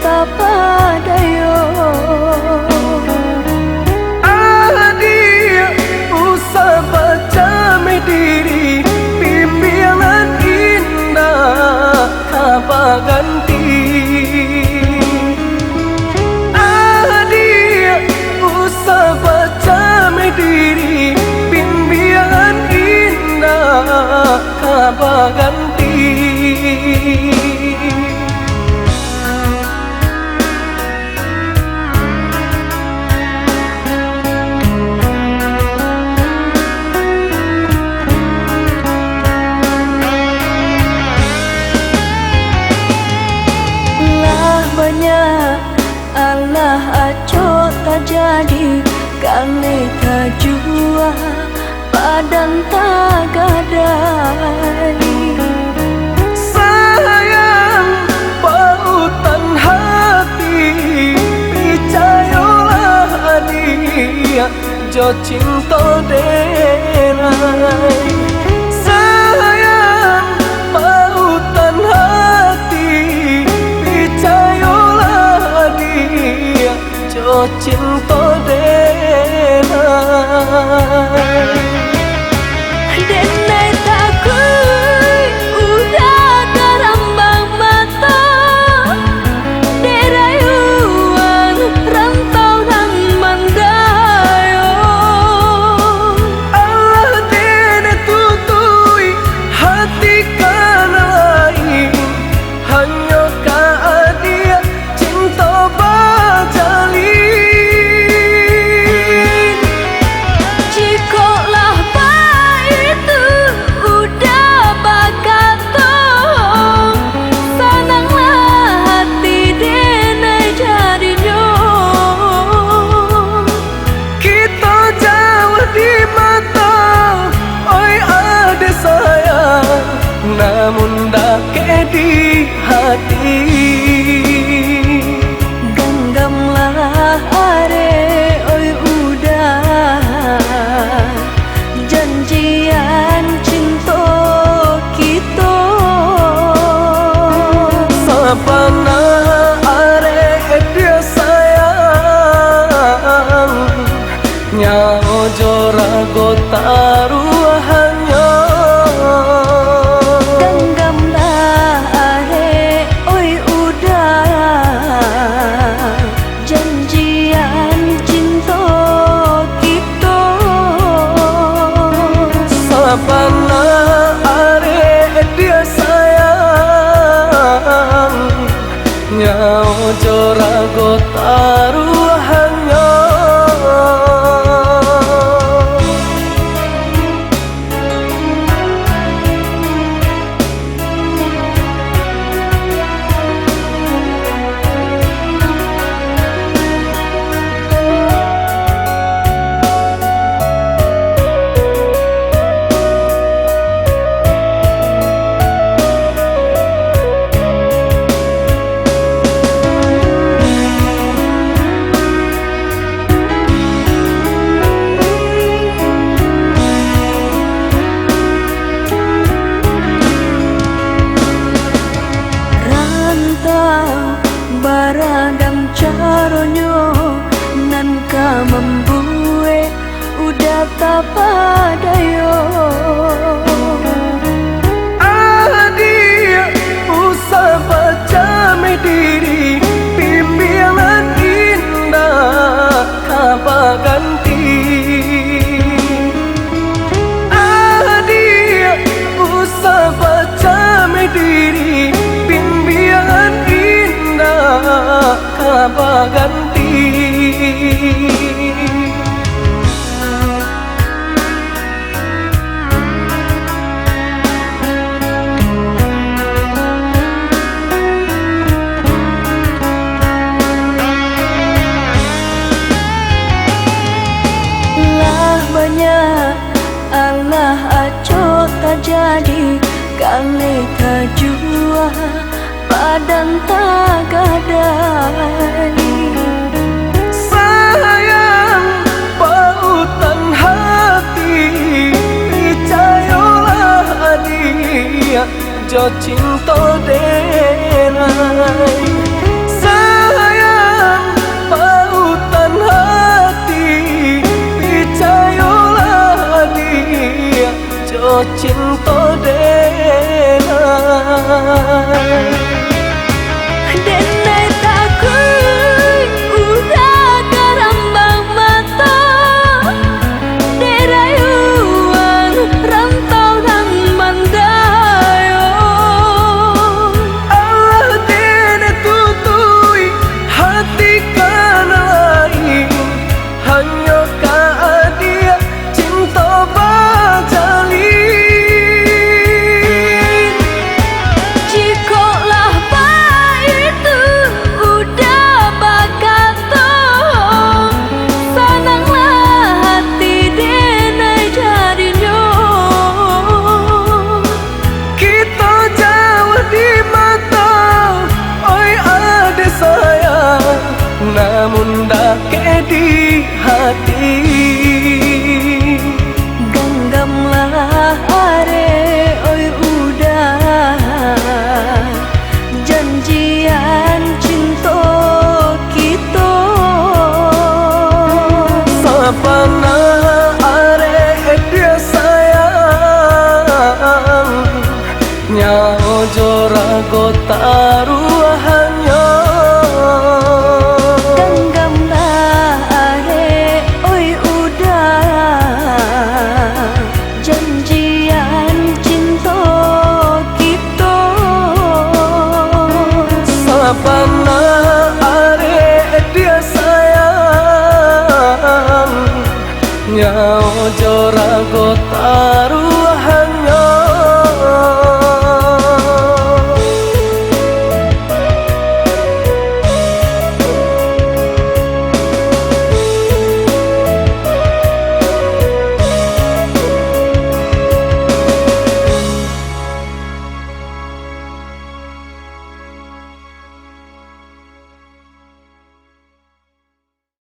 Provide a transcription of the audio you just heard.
tapadayo. Adik usah baca mediri, bimbingan indah kabar ganti. Adik usah baca mediri, bimbingan indah kabar ganti. Allah acok tak jadi, kali tak jua padan tak gadai. Sayang pautan hati, percayalah dia jo cinta denai. Sayang pautan hati, percayalah dia jo cinta denai. Denai takui udah terambang mata, derayuan rantau nang mandayo. Allah dene tutui hati kana lain, hanya ka dia cinta bajalin. Jikolah baik itu udah bakato, senanglah hati denai jadinya. Kita jauh di mata, oi ada sayang, namun dah ke di hati. Genggamlah are oi udah janjian cinta kita. Sapana are dia sayang, nyao jorago taruhannya. Genggamlah are oi udah janjian cinta kita. Sapana are dia sayang, nyao jorago taruhannya. Baradam caronyo nan ka membuat udah tapadayo. Adik usah baca mediri, bimbingan indah kabar ganti. Adik usah baca mediri, bimbingan indah kabar ganti. Allah acok tak jadi, kali tak jua padan tak gadai. Sayang pautan hati, percayalah dia jo cinta denai. namun dah ke di hati. Genggamlah are oi udah janjian cinta kita. Sapana are dia sayang, nyao jorago taruhannya. Genggamlah are oi udah janjian cinta kita. Sapana are dia sayang, nyao jorago taruhannya.